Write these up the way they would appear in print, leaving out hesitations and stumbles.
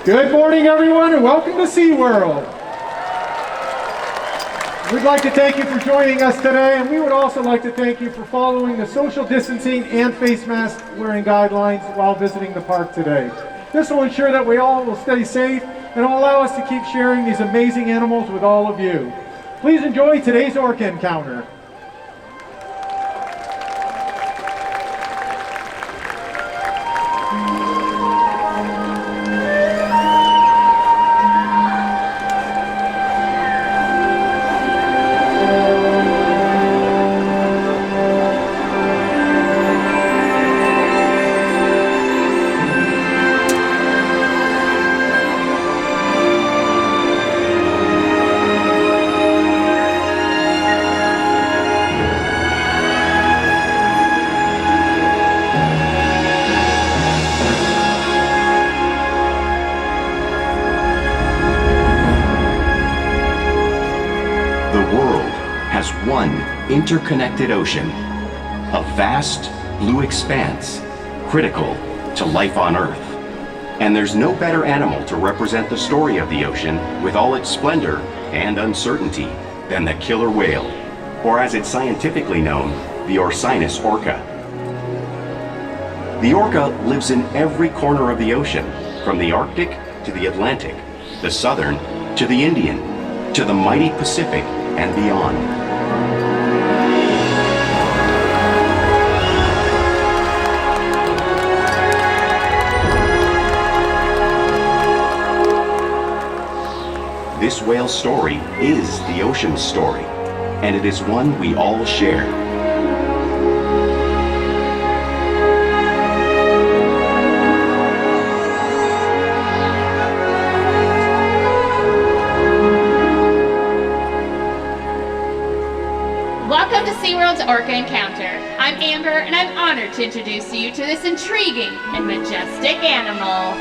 Good morning, everyone, and welcome to SeaWorld. We'd like to thank you for joining us today, and we would also like to thank you for following the social distancing and face mask wearing guidelines while visiting the park today. This will ensure that we all will stay safe and will allow us to keep sharing these amazing animals with all of you. Please enjoy today's Orca encounter. One interconnected ocean, a vast blue expanse critical to life on Earth. And there's no better animal to represent the story of the ocean with all its splendor and uncertainty than the killer whale, or as it's scientifically known, the Orcinus orca. The orca lives in every corner of the ocean, from the Arctic to the Atlantic, the Southern to the Indian, to the mighty Pacific and beyond. This whale's story is the ocean's story, and it is one we all share. Welcome to SeaWorld's Orca Encounter. I'm Amber, and I'm honored to introduce you to this intriguing and majestic animal.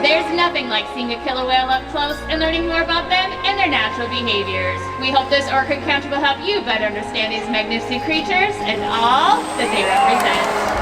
There's nothing like seeing a killer whale up close and learning more about them and their natural behaviors. We hope this Orca encounter will help you better understand these magnificent creatures and all that they represent.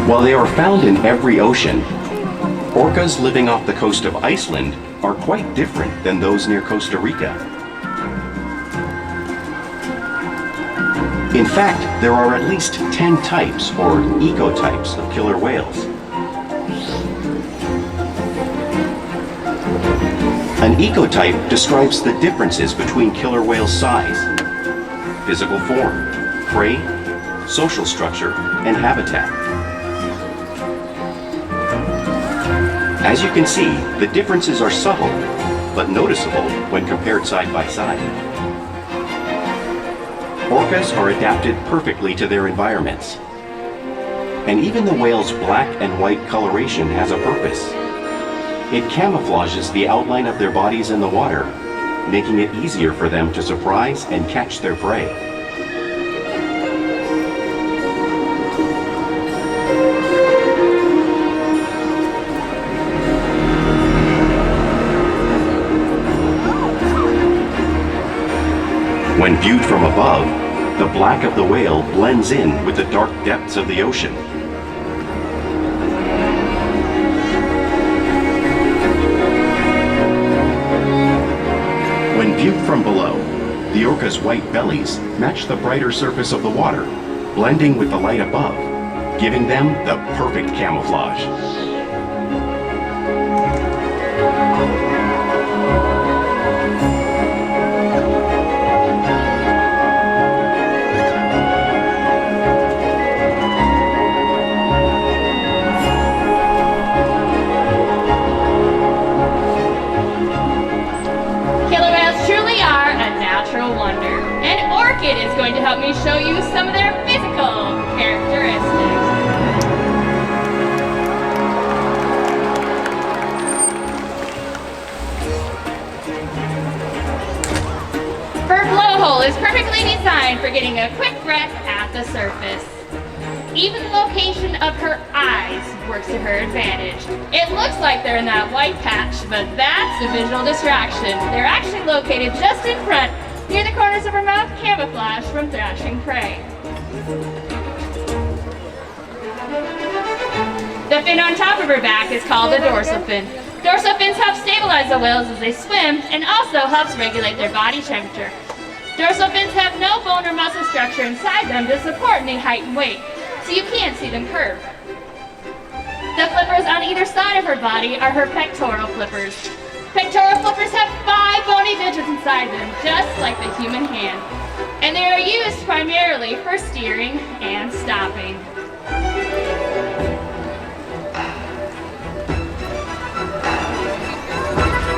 While they are found in every ocean, orcas living off the coast of Iceland are quite different than those near Costa Rica. In fact, there are at least 10 types or ecotypes of killer whales. An ecotype describes the differences between killer whales' size, physical form, prey, social structure, and habitat. As you can see, the differences are subtle, but noticeable when compared side by side. Orcas are adapted perfectly to their environments. And even the whale's black and white coloration has a purpose. It camouflages the outline of their bodies in the water, making it easier for them to surprise and catch their prey. When viewed from above, the black of the whale blends in with the dark depths of the ocean. When viewed from below, the orca's white bellies match the brighter surface of the water, blending with the light above, giving them the perfect camouflage. is going to help me show you some of their physical characteristics. Her blowhole is perfectly designed for getting a quick breath at the surface. Even the location of her eyes works to her advantage. It looks like they're in that white patch, but that's a visual distraction. They're actually located just in front, near the corners of her mouth, camouflage from thrashing prey. The fin on top of her back is called a dorsal fin. Dorsal fins help stabilize the whales as they swim and also helps regulate their body temperature. Dorsal fins have no bone or muscle structure inside them to support any height and weight, so you can't see them curve. The flippers on either side of her body are her pectoral flippers. Pectoral flippers have 5 bony digits inside them, just like the human hand, and they are used primarily for steering and stopping.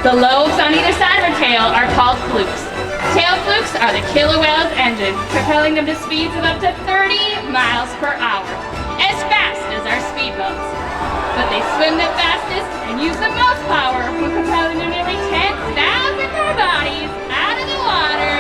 The lobes on either side of her tail are called flukes. Tail flukes are the killer whale's engine, propelling them to speeds of up to 30 miles per hour, as fast as our speedboats. But they swim the fastest and use the most power when propelling their nearly 10,000 car bodies out of the water.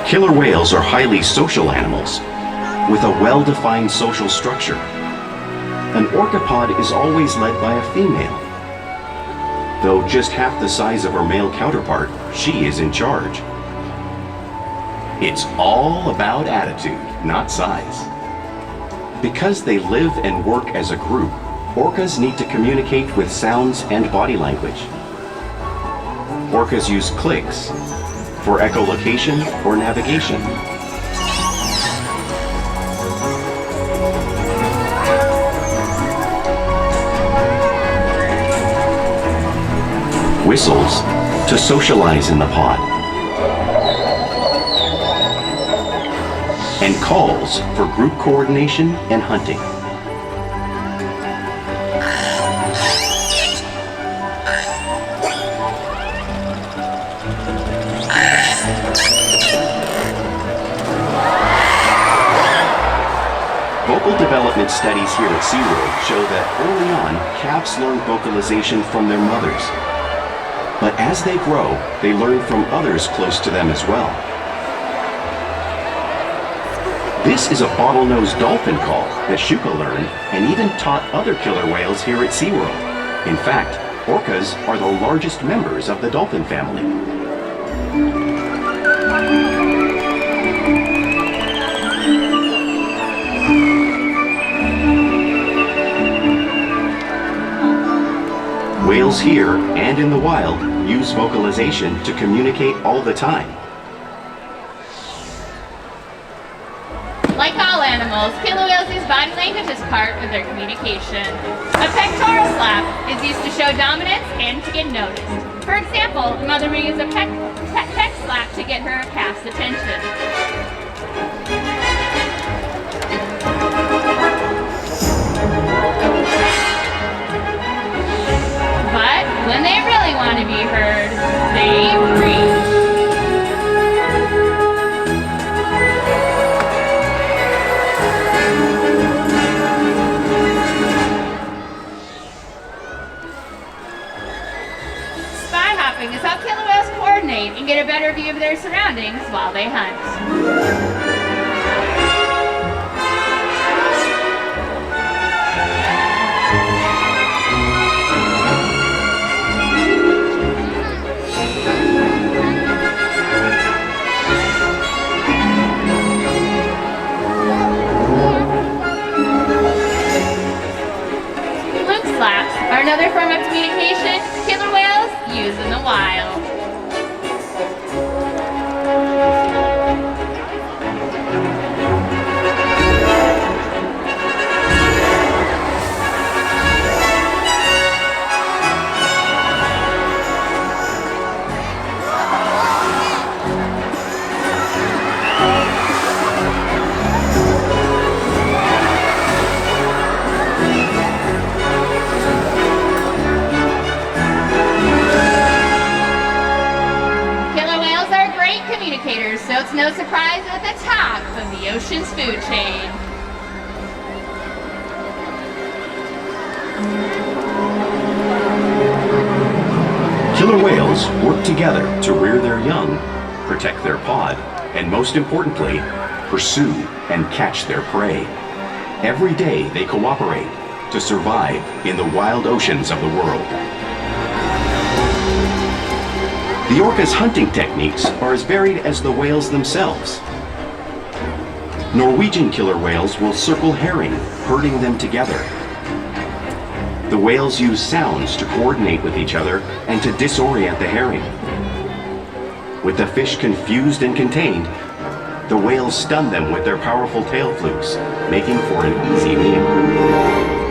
Killer whales are highly social animals with a well-defined social structure. An orcapod is always led by a female. Though just half the size of her male counterpart, she is in charge. It's all about attitude, not size. Because they live and work as a group, orcas need to communicate with sounds and body language. Orcas use clicks for echolocation or navigation. Whistles to socialize in the pod. And calls for group coordination and hunting. Vocal development studies here at SeaWorld show that early on, calves learn vocalization from their mothers. But as they grow, they learn from others close to them as well. This is a bottlenose dolphin call that Shuka learned and even taught other killer whales here at SeaWorld. In fact, orcas are the largest members of the dolphin family. Whales here and in the wild use vocalization to communicate all the time. Like all animals, killer whales use body language as part of their communication. A pectoral slap is used to show dominance and to get noticed. For example, a mother may use a peck slap to get her calf's attention. But when they really want to be heard, they preach. Spy hopping is how killer whales coordinate and get a better view of their surroundings while they hunt. Are another form of communication killer whales use in the wild. surprise at the top of the ocean's food chain. Killer whales work together to rear their young, protect their pod, and most importantly, pursue and catch their prey. Every day they cooperate to survive in the wild oceans of the world. The orca's hunting techniques are as varied as the whales themselves. Norwegian killer whales will circle herring, herding them together. The whales use sounds to coordinate with each other and to disorient the herring. With the fish confused and contained, the whales stun them with their powerful tail flukes, making for an easy meal.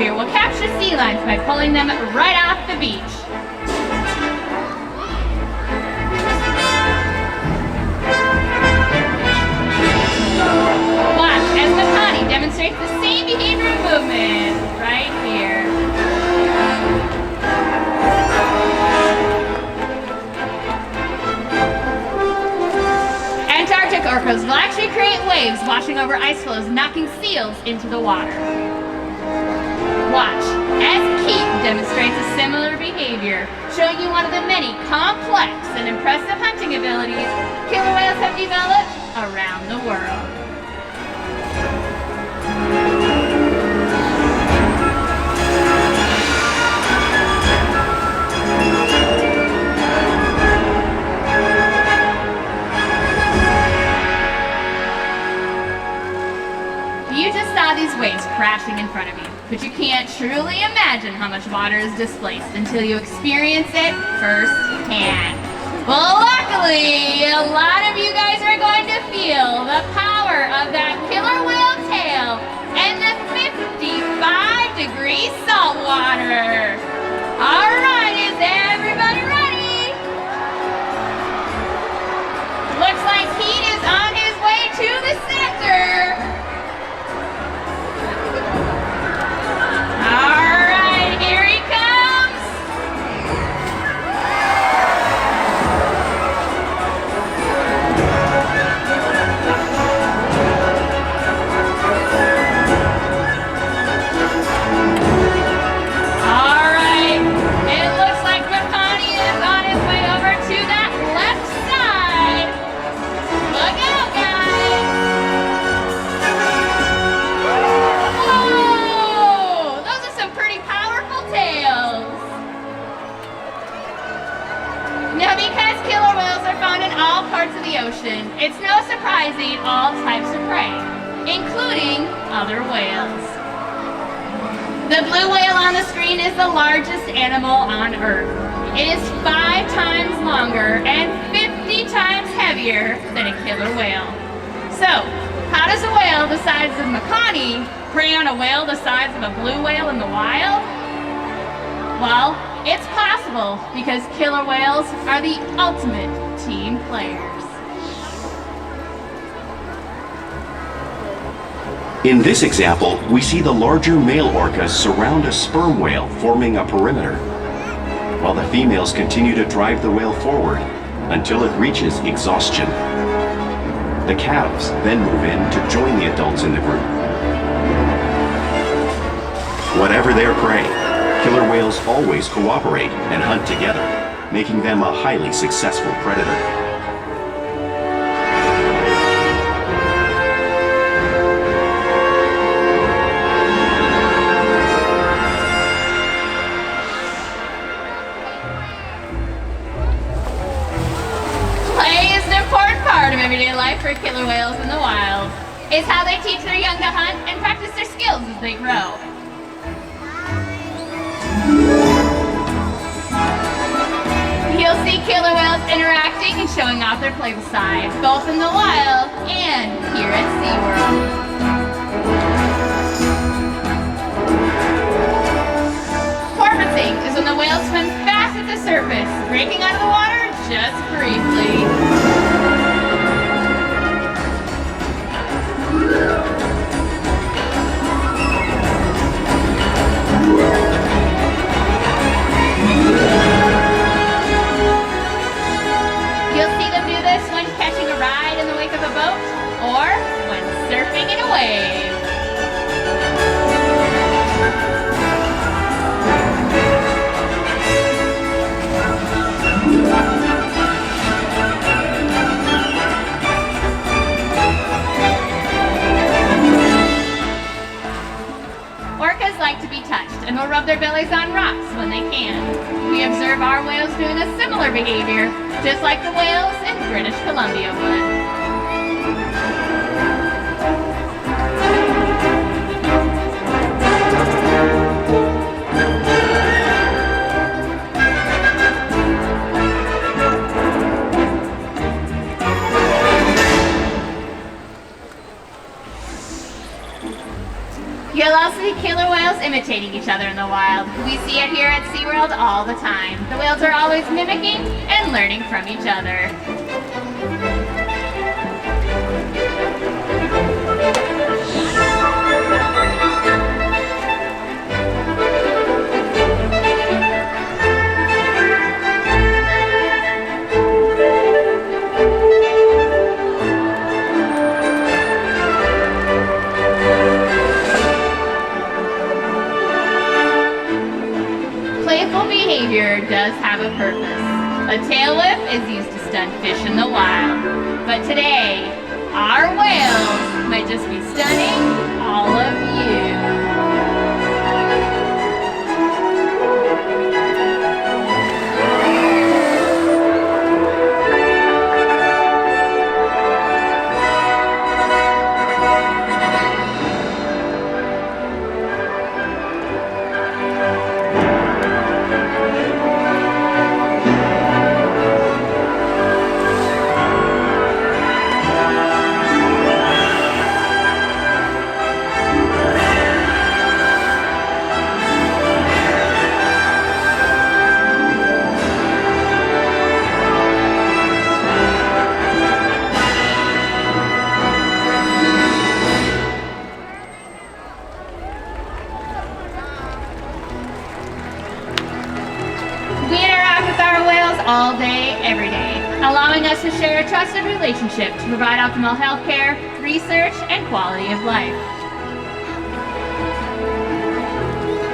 Will capture sea lions by pulling them right off the beach. Watch as Makani demonstrates the same behavior and movement right here. Antarctic orcas will actually create waves washing over ice floes, knocking seals into the water. Watch as Keith demonstrates a similar behavior, showing you one of the many complex and impressive hunting abilities killer whales have developed around the world. You just saw these waves crashing in front of you, but you can't truly imagine how much water is displaced until you experience it firsthand. Well, luckily, a lot of you guys are going to feel the power of that killer whale tail and the 55-degree salt water. All right, is everybody ready? Looks like Pete is on his way to the center. Alright, here he comes! Alright, it looks like Makani is on his way over to that left side. Look out, guys! Now, because killer whales are found in all parts of the ocean, it's no surprise they eat all types of prey, including other whales. The blue whale on the screen is the largest animal on Earth. It is 5 times longer and 50 times heavier than a killer whale. So, how does a whale the size of Makani prey on a whale the size of a blue whale in the wild? Well, it's possible because killer whales are the ultimate team players. In this example, we see the larger male orcas surround a sperm whale, forming a perimeter, while the females continue to drive the whale forward until it reaches exhaustion. The calves then move in to join the adults in the group. Whatever their prey, killer whales always cooperate and hunt together, making them a highly successful predator. Play is an important part of everyday life for killer whales in the wild. It's how they teach their young to hunt and practice their skills as they grow. You'll see killer whales interacting and showing off their playful side, both in the wild and here at SeaWorld. Porpoising is when the whales swim fast at the surface, breaking out of the water just briefly. You'll see them do this when catching a ride in the wake of a boat or when surfing in a wave. Orcas like to be touched and will rub their bellies on rocks when they can. We observe our whales doing a similar behavior, just like the whales in British Columbia would. You'll also see killer whales imitating each other in the wild. We see it here at SeaWorld all the time. The whales are always mimicking and learning from each other. Playful behavior does have a purpose. A tail whip is used to stun fish in the wild. But today, our whales might just be stunning all of you. All day, every day, allowing us to share a trusted relationship to provide optimal health care, research, and quality of life.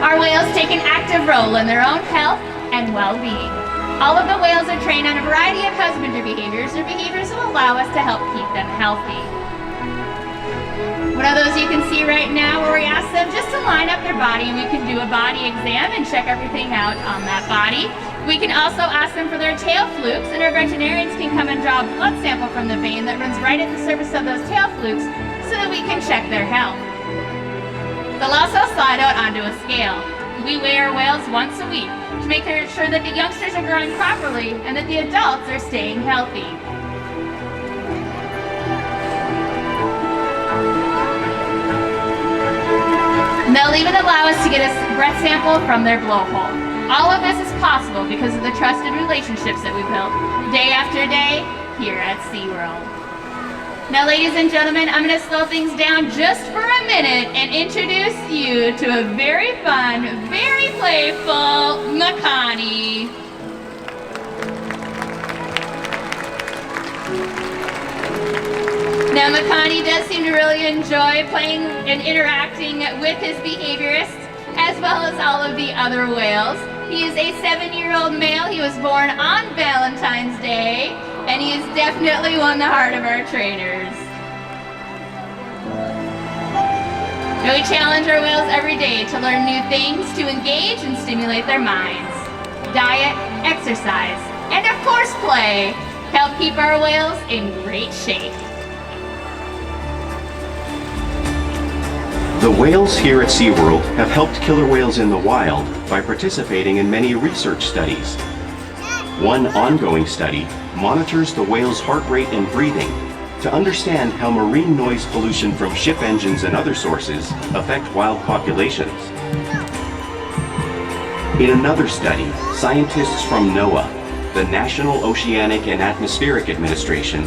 Our whales take an active role in their own health and well-being. All of the whales are trained on a variety of husbandry behaviors or behaviors that will allow us to help keep them healthy. One of those you can see right now where we ask them just to line up their body and we can do a body exam and check everything out on that body. We can also ask them for their tail flukes, and our veterinarians can come and draw a blood sample from the vein that runs right at the surface of those tail flukes so that we can check their health. They'll also slide out onto a scale. We weigh our whales once a week to make sure that the youngsters are growing properly and that the adults are staying healthy. And they'll even allow us to get a breath sample from their blowhole. All of this is possible because of the trusted relationships that we built day after day here at SeaWorld. Now, ladies and gentlemen, I'm going to slow things down just for a minute and introduce you to a very fun, very playful Makani. Now, Makani does seem to really enjoy playing and interacting with his behaviorists as well as all of the other whales. He is a 7-year-old male. He was born on Valentine's Day, and he has definitely won the heart of our trainers. And we challenge our whales every day to learn new things to engage and stimulate their minds. Diet, exercise, and of course play help keep our whales in great shape. The whales here at SeaWorld have helped killer whales in the wild by participating in many research studies. One ongoing study monitors the whale's heart rate and breathing to understand how marine noise pollution from ship engines and other sources affect wild populations. In another study, scientists from NOAA, the National Oceanic and Atmospheric Administration,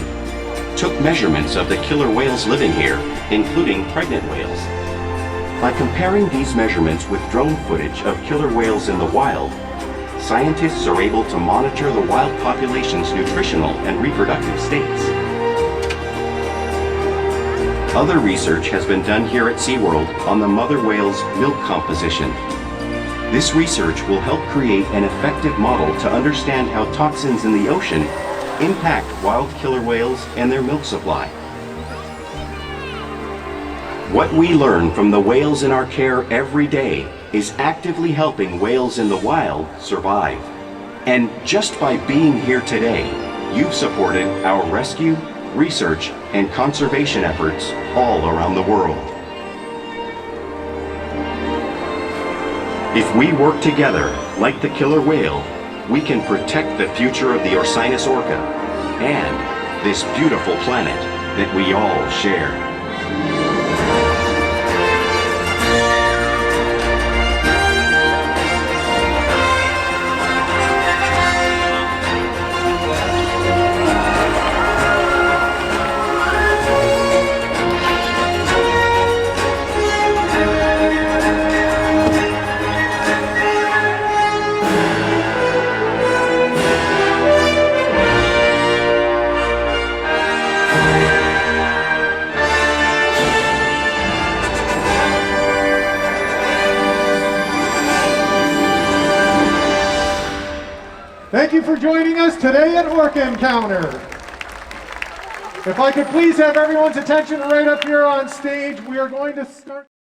took measurements of the killer whales living here, including pregnant whales. By comparing these measurements with drone footage of killer whales in the wild, scientists are able to monitor the wild population's nutritional and reproductive states. Other research has been done here at SeaWorld on the mother whale's milk composition. This research will help create an effective model to understand how toxins in the ocean impact wild killer whales and their milk supply. What we learn from the whales in our care every day is actively helping whales in the wild survive. And just by being here today, you've supported our rescue, research, and conservation efforts all around the world. If we work together, like the killer whale, we can protect the future of the Orcinus orca and this beautiful planet that we all share. Thank you for joining us today at Orca Encounter. If I could please have everyone's attention right up here on stage, we are going to start